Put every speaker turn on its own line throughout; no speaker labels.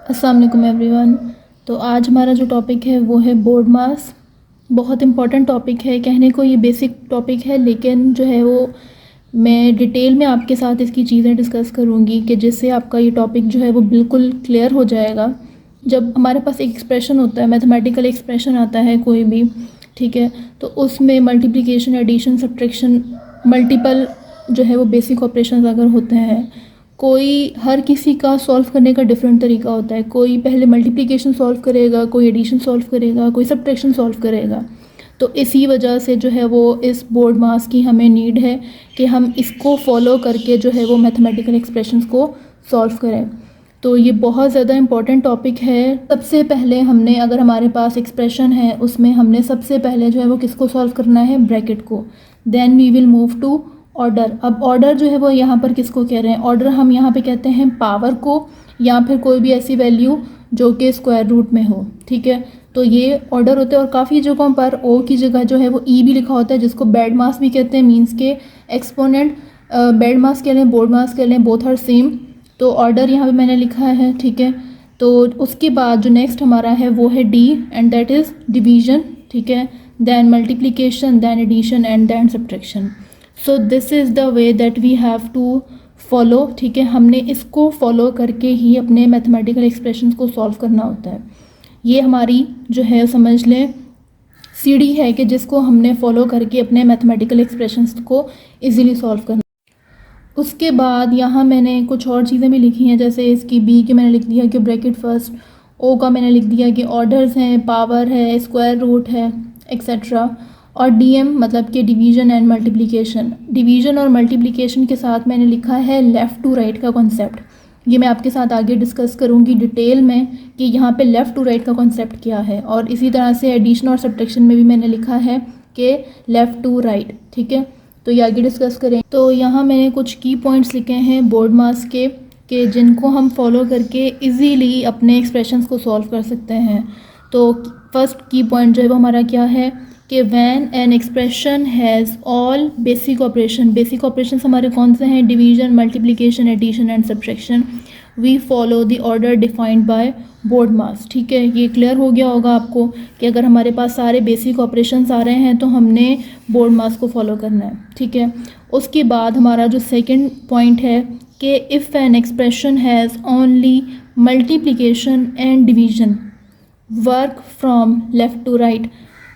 अस्सलाम वालेकुम एवरीवन। तो आज हमारा जो टॉपिक है वो है बोर्ड मास। बहुत इम्पॉर्टेंट टॉपिक है, कहने को ये बेसिक टॉपिक है लेकिन जो है वो मैं डिटेल में आपके साथ इसकी चीज़ें डिस्कस करूँगी कि जिससे आपका ये टॉपिक जो है वो बिल्कुल क्लियर हो जाएगा। जब हमारे पास एक एक्सप्रेशन होता है, मैथमेटिकल एक्सप्रेशन आता है कोई भी, ठीक है, तो उसमें मल्टीप्लिकेशन, एडिशन, सब्ट्रैक्शन, मल्टीपल जो है वो बेसिक ऑपरेशंस अगर होते हैं, कोई हर किसी का सॉल्व करने का डिफरेंट तरीका होता है। कोई पहले मल्टीप्लिकेशन सॉल्व करेगा, कोई एडिशन सॉल्व करेगा, कोई सब्ट्रैक्शन सॉल्व करेगा। तो इसी वजह से जो है वो इस बोर्ड मास की हमें नीड है कि हम इसको फॉलो करके जो है वो मैथमेटिकल एक्सप्रेशंस को सॉल्व करें। तो ये बहुत ज़्यादा इम्पॉर्टेंट टॉपिक है। सबसे पहले हमने, अगर हमारे पास एक्सप्रेशन है उसमें हमने सबसे पहले जो है वो किसको सॉल्व करना है, ब्रैकेट को। Then we will move to order. अब ऑर्डर जो है वो यहाँ पर किसको कह रहे हैं, ऑर्डर हम यहाँ पे कहते हैं पावर को, या फिर कोई भी ऐसी वैल्यू जो कि स्क्वायर रूट में हो, ठीक है। तो ये ऑर्डर होते हैं और काफ़ी जगहों पर ओ की जगह जो है वो ई भी लिखा होता है, जिसको बेड मास भी कहते हैं। मीन्स के एक्सपोनेंट बेड मास कह लें, बोर्ड मास कह लें, बोथ आर सेम। तो ऑर्डर यहाँ पे मैंने लिखा है, ठीक है। तो उसके बाद जो नेक्स्ट हमारा है वो है D, and that is division, ठीक है। Then multiplication, then addition and then subtraction. So this is the way that we have to follow, ठीक है। हमने इसको फॉलो करके ही अपने मैथमेटिकल एक्सप्रेशंस को सॉल्व करना होता है। ये हमारी जो है समझ लें सीढ़ी है कि जिसको हमने फॉलो करके अपने मैथमेटिकल एक्सप्रेशंस को इजीली सॉल्व करना। उसके बाद यहाँ मैंने कुछ और चीज़ें भी लिखी हैं, जैसे इसकी बी की मैंने लिख दिया कि ब्रैकेट फर्स्ट, ओ का मैंने लिख दिया कि ऑर्डर्स हैं, पावर है, स्क्वायर रूट है, एक्सेट्रा। और डीएम मतलब कि डिवीज़न एंड मल्टीप्लिकेशन। डिवीज़न और मल्टीप्लिकेशन के साथ मैंने लिखा है लेफ़्ट टू राइट का कॉन्सेप्ट। ये मैं आपके साथ आगे डिस्कस करूँगी डिटेल में कि यहाँ पे लेफ़्ट टू राइट का कॉन्सेप्ट क्या है। और इसी तरह से एडिशन और सब्ट्रैक्शन में भी मैंने लिखा है कि लेफ़्ट टू राइट, ठीक है। तो ये आगे डिस्कस करें। तो यहाँ मैंने कुछ की पॉइंट्स लिखे हैं बोर्ड मास के जिनको हम फॉलो करके इजीली अपने एक्सप्रेशंस को सॉल्व कर सकते हैं। तो फर्स्ट की पॉइंट जो है वो हमारा क्या है कि when an expression has all basic operation. Basic operation हमारे कौन से हैं, division, multiplication, addition and subtraction. We follow the order defined by BODMAS, ठीक है। ये क्लियर हो गया होगा आपको कि अगर हमारे पास सारे बेसिक ऑपरेशंस आ रहे हैं तो हमने बोर्ड मास को फॉलो करना है, ठीक है। उसके बाद हमारा जो सेकंड पॉइंट है कि if an expression has only multiplication and division work from left to right.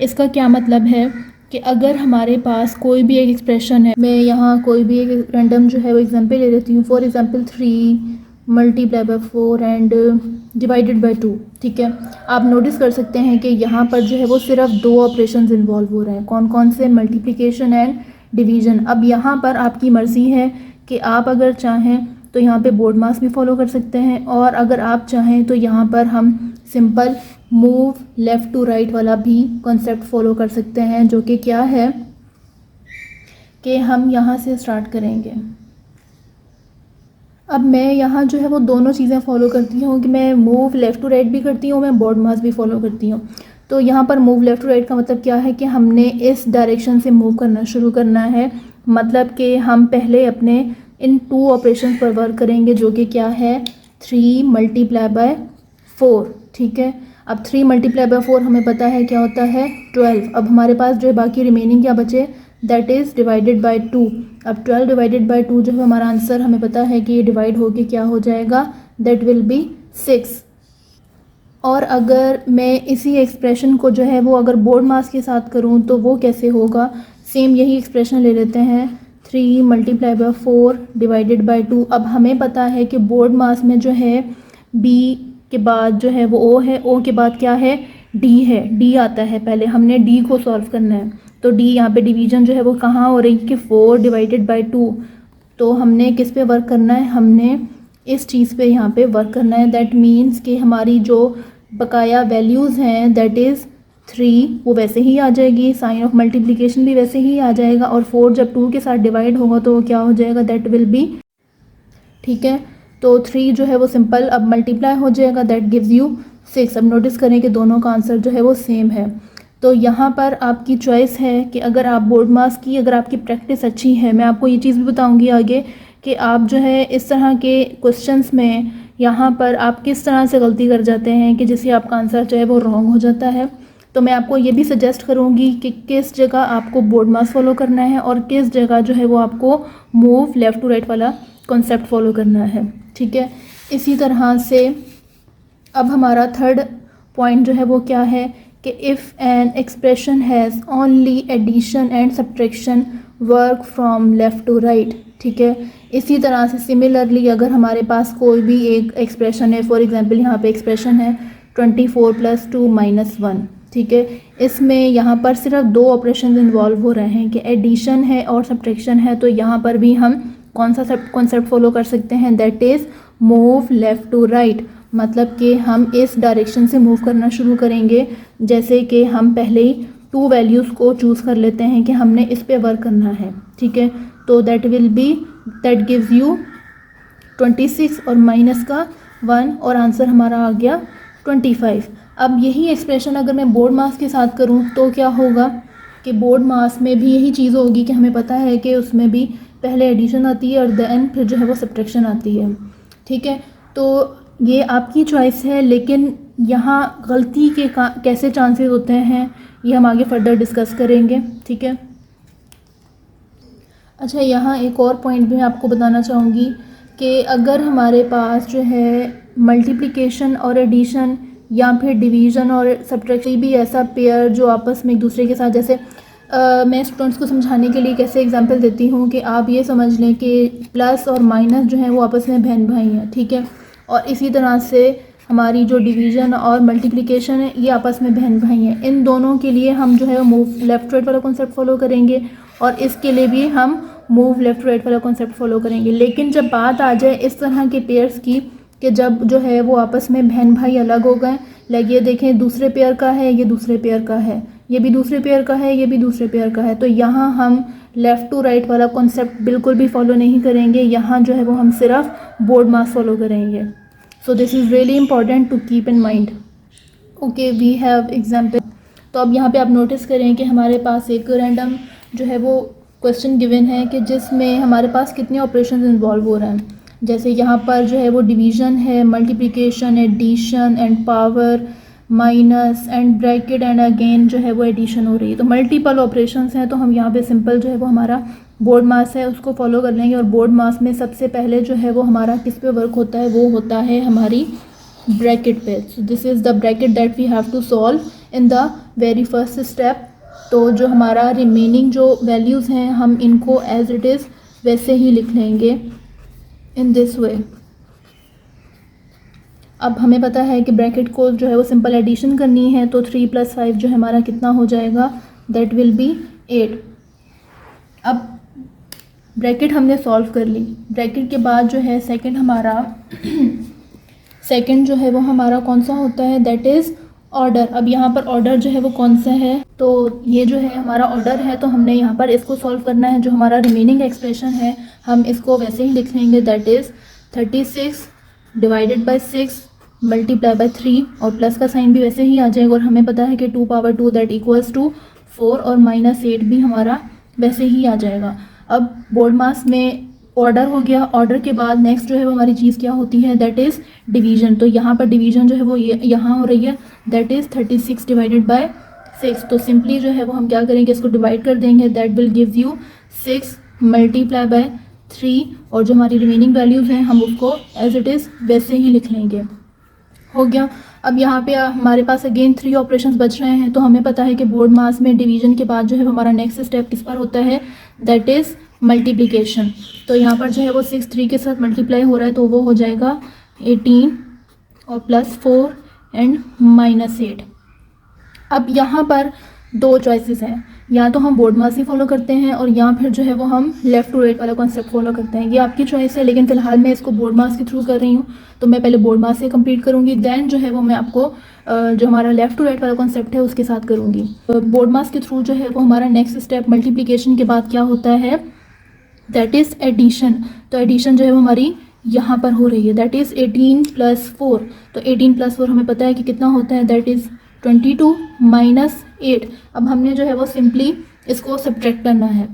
इसका क्या मतलब है कि अगर हमारे पास कोई भी एक एक्सप्रेशन है, मैं यहाँ कोई भी एक रैंडम जो है वो एग्जांपल ले लेती हूँ। For example 3 multiply by 4 and divided by 2, ठीक है। आप नोटिस कर सकते हैं कि यहाँ पर जो है वो सिर्फ दो ऑपरेशंस इन्वॉल्व हो रहे हैं। कौन कौन से, मल्टीप्लिकेशन एंड डिवीजन। अब यहाँ पर आपकी मर्ज़ी है कि आप अगर चाहें तो यहाँ पे बोर्ड मास भी फॉलो कर सकते हैं, और अगर आप चाहें तो यहाँ पर हम simple move left to right वाला भी कॉन्सेप्ट फॉलो कर सकते हैं, जो कि क्या है कि हम यहाँ से स्टार्ट करेंगे। अब मैं यहाँ जो है वो दोनों चीज़ें फॉलो करती हूँ कि मैं मूव लेफ़्ट टू राइट भी करती हूँ, मैं बोर्ड मास भी फॉलो करती हूँ। तो यहाँ पर मूव लेफ़्ट टू राइट का मतलब क्या है कि हमने इस डायरेक्शन से मूव करना शुरू करना है। मतलब कि हम पहले अपने इन 2 ऑपरेशन पर वर्क करेंगे, जो कि क्या है 3 मल्टीप्लाई बाय 4, ठीक है। अब 3 मल्टीप्लाई बाय 4 हमें पता है क्या होता है 12। अब हमारे पास जो है बाकी रिमेनिंग क्या बचे, दैट इज़ डिवाइडेड बाय 2। अब 12 डिवाइडेड बाय 2 जो है हमारा आंसर, हमें पता है कि ये डिवाइड होके क्या हो जाएगा, दैट विल बी 6। और अगर मैं इसी एक्सप्रेशन को जो है वो अगर बोर्ड मास के साथ करूँ तो वो कैसे होगा, सेम यही एक्सप्रेशन ले लेते हैं 3 मल्टीप्लाई बाय 4 डिवाइडेड बाय 2। अब हमें पता है कि बोर्ड मास में जो है बी के बाद जो है वो ओ है, ओ के बाद क्या है, डी है। डी आता है पहले, हमने डी को सॉल्व करना है। तो डी यहाँ पे डिवीजन जो है वो कहाँ हो रही है कि 4 डिवाइडेड बाय 2। तो हमने किस पे वर्क करना है, हमने इस चीज़ पे यहाँ पे वर्क करना है। दैट मीन्स कि हमारी जो बकाया वैल्यूज़ हैं दैट इज़ 3 वो वैसे ही आ जाएगी, साइन ऑफ मल्टीप्लिकेशन भी वैसे ही आ जाएगा, और 4 जब 2 के साथ डिवाइड होगा तो वो क्या हो जाएगा, दैट विल बी, ठीक है। तो 3 जो है वो सिंपल अब मल्टीप्लाई हो जाएगा, दैट गिव्स यू 6। अब नोटिस करें कि दोनों का आंसर जो है वो सेम है। तो यहाँ पर आपकी चॉइस है कि अगर आप बोर्ड मास की, अगर आपकी प्रैक्टिस अच्छी है, मैं आपको ये चीज़ भी बताऊँगी आगे कि आप जो है इस तरह के क्वेश्चंस में यहाँ पर आप किस तरह से गलती कर जाते हैं कि जिससे आपका आंसर जो है वो रॉन्ग हो जाता है। तो मैं आपको ये भी सजेस्ट करूँगी कि किस जगह आपको बोर्ड मास फॉलो करना है और किस जगह जो है वो आपको मूव लेफ़्ट टू राइट वाला कॉन्सेप्ट फॉलो करना है, ठीक है। इसी तरह से अब हमारा थर्ड पॉइंट जो है वो क्या है कि if an expression has only addition and subtraction work from left to right, ठीक है। इसी तरह से सिमिलरली अगर हमारे पास कोई भी एक एक्सप्रेशन है, फॉर एग्जांपल यहाँ पे एक्सप्रेशन है 24 + 2 - 1, ठीक है। इसमें यहाँ पर सिर्फ दो ऑपरेशन इन्वॉल्व हो रहे हैं कि एडिशन है और सब्ट्रैक्शन है। तो यहाँ पर भी हम कौन सा कॉन्सेप्ट फॉलो कर सकते हैं, that is move left to right. मतलब कि हम इस डायरेक्शन से मूव करना शुरू करेंगे, जैसे कि हम पहले ही 2 वैल्यूज़ को चूज़ कर लेते हैं कि हमने इस पे वर्क करना है, ठीक है। तो दैट गिव्स यू 26 और माइनस का 1 और आंसर हमारा आ गया 25। अब यही एक्सप्रेशन अगर मैं बोर्ड मास के साथ करूं तो क्या होगा कि बोर्ड मास में भी यही चीज़ होगी कि हमें पता है कि उसमें भी पहले एडिशन आती है और देन फिर जो है वो सब्ट्रैक्शन आती है, ठीक है। तो ये आपकी चॉइस है, लेकिन यहाँ गलती के कैसे चांसेस होते हैं ये हम आगे फर्दर डिस्कस करेंगे, ठीक है। अच्छा, यहाँ एक और पॉइंट भी मैं आपको बताना चाहूँगी कि अगर हमारे पास जो है मल्टीप्लिकेशन और एडिशन या फिर डिवीज़न और सब्ट्रैक्शन भी ऐसा पेयर जो आपस में एक दूसरे के साथ, जैसे मैं स्टूडेंट्स को समझाने के लिए कैसे एग्जांपल देती हूँ कि आप ये समझ लें कि प्लस और माइनस जो है वो आपस में बहन भाई हैं, ठीक है। और इसी तरह से हमारी जो डिवीज़न और मल्टीप्लिकेशन है ये आपस में बहन भाई हैं। इन दोनों के लिए हम जो है मूव लेफ़्ट राइट वाला कॉन्सेप्ट फॉलो करेंगे और इसके लिए भी हम मूव लेफ़्ट राइट वाला कॉन्सेप्ट फॉलो करेंगे। लेकिन जब बात आ जाए इस तरह के पेयर्स की कि जब जो है वो आपस में बहन भाई अलग हो गए, लाइक ये देखें दूसरे पेयर का है, ये दूसरे पेयर का है, ये भी दूसरे पेयर का है, ये भी दूसरे पेयर का है, तो यहाँ हम लेफ़्ट टू राइट वाला कॉन्सेप्ट बिल्कुल भी फॉलो नहीं करेंगे। यहाँ जो है वो हम सिर्फ बोर्ड मास फॉलो करेंगे। So this is really important to keep in mind. Okay, we have example. तो अब यहाँ पे आप नोटिस करें कि हमारे पास एक रैंडम जो है वो क्वेश्चन गिवन है कि जिसमें हमारे पास कितने ऑपरेशन इन्वॉल्व हो रहे हैं। जैसे यहाँ पर जो है वो डिवीज़न है, multiplication, addition and power, minus and bracket and again जो है वो एडिशन हो रही है। तो मल्टीपल ऑपरेशंस हैं, तो हम यहाँ पे सिंपल जो है वो हमारा बोर्ड मास है उसको फॉलो कर लेंगे। और बोर्ड मास में सबसे पहले जो है वो हमारा किस पे वर्क होता है, वो होता है हमारी ब्रैकेट पे। So this is the bracket that we have to solve in the very first step. तो जो हमारा रिमेनिंग जो वैल्यूज़ हैं हम इनको एज इट इज़ वैसे ही लिख लेंगे इन दिस वे। अब हमें पता है कि ब्रैकेट को जो है वो सिंपल एडिशन करनी है, तो 3 + 5 जो हमारा कितना हो जाएगा, दैट विल बी 8। अब ब्रैकेट हमने सॉल्व कर ली। ब्रैकेट के बाद जो है सेकंड हमारा सेकंड जो है वो हमारा कौन सा होता है, दैट इज़ ऑर्डर। अब यहाँ पर ऑर्डर जो है वो कौन सा है, तो ये जो है हमारा ऑर्डर है, तो हमने यहाँ पर इसको सॉल्व करना है। जो हमारा रिमेनिंग एक्सप्रेशन है हम इसको वैसे ही लिख लेंगे, दैट इज़ 36 / 6 × 3 और प्लस का साइन भी वैसे ही आ जाएगा। और हमें पता है कि 2 × 2 दैट इक्वल्स टू 4 और -8 भी हमारा वैसे ही आ जाएगा। अब बोर्ड मास में ऑर्डर हो गया। ऑर्डर के बाद नेक्स्ट जो है वो हमारी चीज़ क्या होती है, दैट इज़ डिवीज़न। तो यहाँ पर डिवीज़न जो है वो यहाँ हो रही है, दैट इज़ 36 / 6। तो सिंपली जो है वो हम क्या करेंगे, इसको डिवाइड कर देंगे, दैट विल गिव यू 6 × 3 और जो हमारी रिमेनिंग वैल्यूज़ हैं हम उसको एज इट इज़ वैसे ही लिख लेंगे। हो गया। अब यहाँ पे हमारे पास अगेन 3 ऑपरेशंस बच रहे हैं। तो हमें पता है कि बोर्ड मास में डिवीज़न के बाद जो है हमारा नेक्स्ट स्टेप किस पर होता है, दैट इज़ मल्टीप्लिकेशन। तो यहाँ पर जो है वो 6 3 के साथ मल्टीप्लाई हो रहा है, तो वो हो जाएगा 18 और +4 एंड -8। अब यहाँ पर 2 चॉइसेस हैं, या तो हम बोर्ड मास ही फॉलो करते हैं और या फिर जो है वो हम लेफ़्ट टू राइट वाला कॉन्सेप्ट फॉलो करते हैं। ये आपकी चॉइस है, लेकिन फ़िलहाल मैं इसको बोर्ड मास के थ्रू कर रही हूँ। तो मैं पहले बोर्ड मास से कंप्लीट करूँगी, देन जो है वो मैं आपको जो हमारा लेफ़्ट टू राइट वाला कॉन्सेप्ट है उसके साथ करूँगी। बोर्ड मास के थ्रू जो है वो हमारा नेक्स्ट स्टेप मल्टीप्लिकेशन के बाद क्या होता है, दैट इज़ एडिशन। तो एडिशन जो है वो हमारी यहाँ पर हो रही है, दैट इज़ 18 + 4। तो 18 + 4 हमें पता है कि कितना होता है, दैट इज़ 22 - 8। अब हमने जो है वो सिंपली इसको सब्ट्रैक्ट करना है।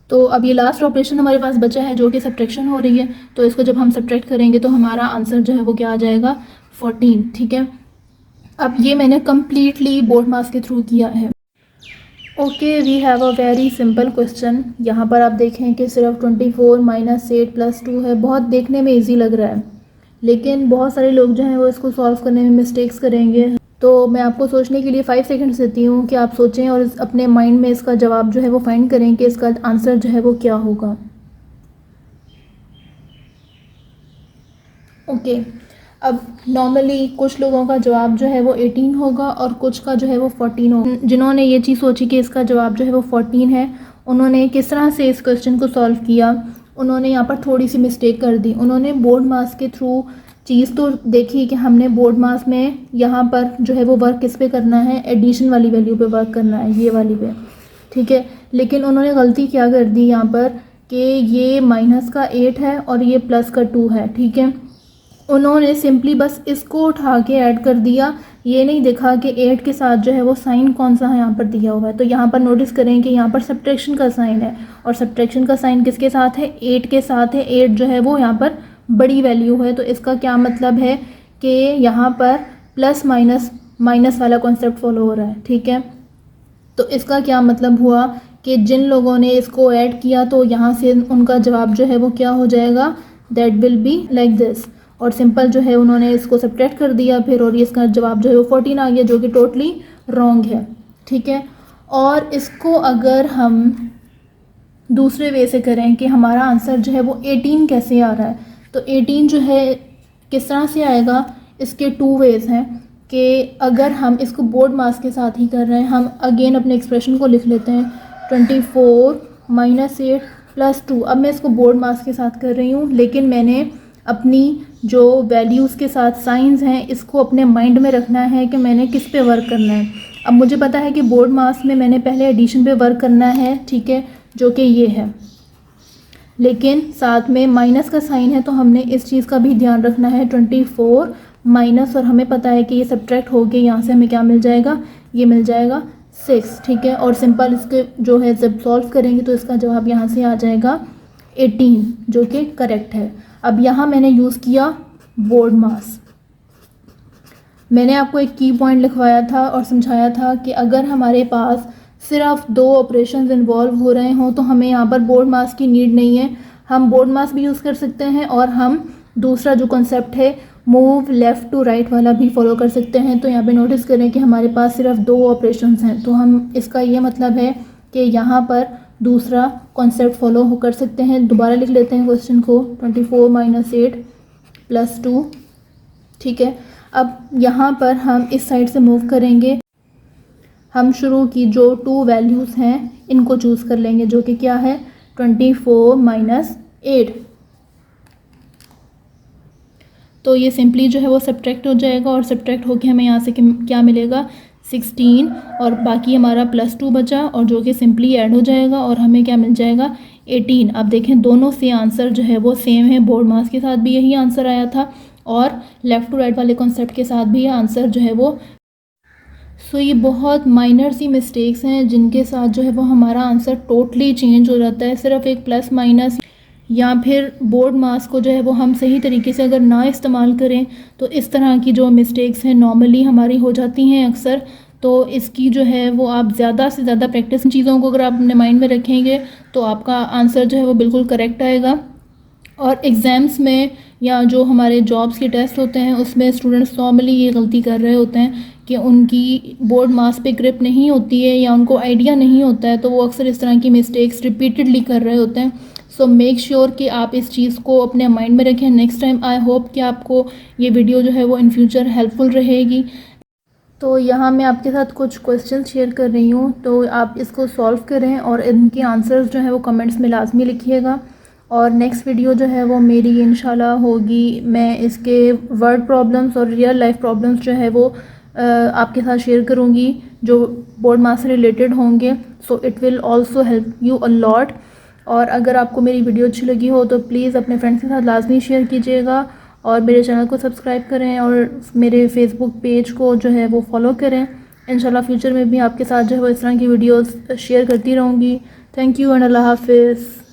तो अब ये लास्ट ऑपरेशन हमारे पास बचा है जो कि सब्ट्रैक्शन हो रही है। तो इसको जब हम सब्ट्रैक्ट करेंगे तो हमारा आंसर जो है वो क्या आ जाएगा, 14। ठीक है, अब ये मैंने कम्प्लीटली बोर्ड मास के थ्रू किया है। Okay, we have a very simple question. यहाँ पर आप देखें कि सिर्फ 24 माइनस 8 प्लस 2 है। बहुत देखने में इजी लग रहा है, लेकिन बहुत सारे लोग जो हैं वो इसको सॉल्व करने में मिस्टेक्स करेंगे। तो मैं आपको सोचने के लिए 5 सेकंड्स देती हूँ कि आप सोचें और अपने माइंड में इसका जवाब जो है वो फाइंड करें कि इसका आंसर जो है वो क्या होगा। ओके, अब नॉर्मली कुछ लोगों का जवाब जो है वो 18 होगा और कुछ का जो है वो 14 होगा। जिन्होंने ये चीज़ सोची कि इसका जवाब जो है वो 14 है, उन्होंने किस तरह से इस क्वेश्चन को सॉल्व किया, उन्होंने यहाँ पर थोड़ी सी मिस्टेक कर दी। उन्होंने बोर्ड मास के थ्रू चीज़ तो देखी कि हमने बोर्ड मास में यहाँ पर जो है वो वर्क किस पे करना है, एडिशन वाली वैल्यू पे वर्क करना है, ये वाली पे। ठीक है, लेकिन उन्होंने गलती क्या कर दी यहाँ पर कि ये माइनस का 8 है और ये प्लस का 2 है। ठीक है, उन्होंने सिंपली बस इसको उठा के ऐड कर दिया, ये नहीं देखा कि 8 के साथ जो है वो साइन कौन सा है यहाँ पर दिया हुआ है। तो यहाँ पर नोटिस करें कि यहाँ पर सब्ट्रैक्शन का साइन है और सब्ट्रैक्शन का साइन किसके साथ है, 8 के साथ है। 8 जो है वो यहाँ पर बड़ी वैल्यू है, तो इसका क्या मतलब है कि यहाँ पर प्लस माइनस माइनस वाला कॉन्सेप्ट फॉलो हो रहा है। ठीक है, तो इसका क्या मतलब हुआ कि जिन लोगों ने इसको ऐड किया तो यहाँ से उनका जवाब जो है वो क्या हो जाएगा, that will be like this. और सिंपल जो है उन्होंने इसको सब्ट्रैक्ट कर दिया फिर, और इसका जवाब जो है वो 14 आ गया, जो कि टोटली रॉन्ग है। ठीक है, और इसको अगर हम दूसरे वे से करें कि हमारा आंसर जो है वो 18 कैसे आ रहा है, तो 18 जो है किस तरह से आएगा, इसके 2 वेज हैं कि अगर हम इसको बोर्ड मास के साथ ही कर रहे हैं, हम अगेन अपने एक्सप्रेशन को लिख लेते हैं 24 माइनस 8 प्लस 2। अब मैं इसको बोर्ड मास के साथ कर रही हूँ, लेकिन मैंने अपनी जो वैल्यूज़ के साथ साइंस हैं इसको अपने माइंड में रखना है कि मैंने किस पे वर्क करना है। अब मुझे पता है कि बोर्ड मास में मैंने पहले एडिशन पे वर्क करना है, ठीक है, जो कि ये है, लेकिन साथ में माइनस का साइन है तो हमने इस चीज़ का भी ध्यान रखना है। 24 माइनस, और हमें पता है कि ये सब्ट्रैक्ट हो गए, यहाँ से हमें क्या मिल जाएगा, ये मिल जाएगा 6। ठीक है, और सिंपल इसके जो है जब सॉल्व करेंगे तो इसका जवाब यहाँ से आ जाएगा 18, जो कि करेक्ट है। अब यहाँ मैंने यूज़ किया बोर्ड मास। मैंने आपको एक की पॉइंट लिखवाया था और समझाया था कि अगर हमारे पास सिर्फ 2 ऑपरेशंस इन्वॉल्व हो रहे हों तो हमें यहाँ पर बोर्ड मास की नीड नहीं है। हम बोर्ड मास भी यूज़ कर सकते हैं और हम दूसरा जो कॉन्सेप्ट है मूव लेफ़्ट टू राइट वाला भी फॉलो कर सकते हैं। तो यहाँ पे नोटिस करें कि हमारे पास सिर्फ 2 ऑपरेशंस हैं, तो हम इसका ये मतलब है कि यहाँ पर दूसरा कॉन्सेप्ट फॉलो कर सकते हैं। दोबारा लिख लेते हैं क्वेश्चन को, 24 माइनस 8 प्लस 2। ठीक है, अब यहाँ पर हम इस साइड से मूव करेंगे, हम शुरू की जो 2 वैल्यूज़ हैं इनको चूज़ कर लेंगे, जो कि क्या है 24 माइनस 8। तो ये सिंपली जो है वो सब्ट्रैक्ट हो जाएगा और सब्ट्रैक्ट होके हमें यहाँ से क्या मिलेगा 16, और बाकी हमारा प्लस 2 बचा और जो कि सिंपली ऐड हो जाएगा और हमें क्या मिल जाएगा 18। अब देखें दोनों से आंसर जो है वो सेम है, बोर्ड मास के साथ भी यही आंसर आया था और लेफ़्ट टू राइट वाले कॉन्सेप्ट के साथ भी आंसर जो है वो। सो ये बहुत माइनर सी मिस्टेक्स हैं जिनके साथ जो है वो हमारा आंसर टोटली चेंज हो जाता है। सिर्फ एक प्लस माइनस या फिर बोर्ड मास को जो है वो हम सही तरीके से अगर ना इस्तेमाल करें तो इस तरह की जो मिस्टेक्स हैं नॉर्मली हमारी हो जाती हैं अक्सर। तो इसकी जो है वो आप ज़्यादा से ज़्यादा प्रैक्टिस चीज़ों को अगर आप अपने माइंड में रखेंगे तो आपका आंसर जो है वो बिल्कुल करेक्ट आएगा। और एग्ज़ाम्स में या जो हमारे जॉब्स के टेस्ट होते हैं उसमें स्टूडेंट्स नॉर्मली ये गलती कर रहे होते हैं कि उनकी बोर्ड मास पे ग्रिप नहीं होती है या उनको आइडिया नहीं होता है, तो वो अक्सर इस तरह की मिस्टेक्स रिपीटेडली कर रहे होते हैं। सो मेक श्योर कि आप इस चीज़ को अपने माइंड में रखें नेक्स्ट टाइम। आई होप कि आपको ये वीडियो जो है वो इन फ्यूचर हेल्पफुल रहेगी। तो यहाँ मैं आपके साथ कुछ क्वेश्चन शेयर कर रही हूँ, तो आप इसको सॉल्व करें और इनके आंसर्स जो है वो कमेंट्स में लाजमी लिखिएगा। और नेक्स्ट वीडियो जो है वो मेरी इंशाल्लाह होगी, मैं इसके वर्ड प्रॉब्लम्स और रियल लाइफ प्रॉब्लम्स जो है वो आपके साथ शेयर करूँगी जो बोर्ड मास से रिलेटेड होंगे। So it will also help you a lot. और अगर आपको मेरी वीडियो अच्छी लगी हो तो प्लीज़ अपने फ्रेंड्स के साथ लाजमी शेयर कीजिएगा और मेरे चैनल को सब्सक्राइब करें और मेरे फेसबुक पेज को जो है वो फॉलो करें। इंशाल्लाह फ्यूचर में भी आपके साथ जो है वो इस तरह की वीडियोस शेयर करती रहूँगी। थैंक यू एंड अल्लाह हाफिज़।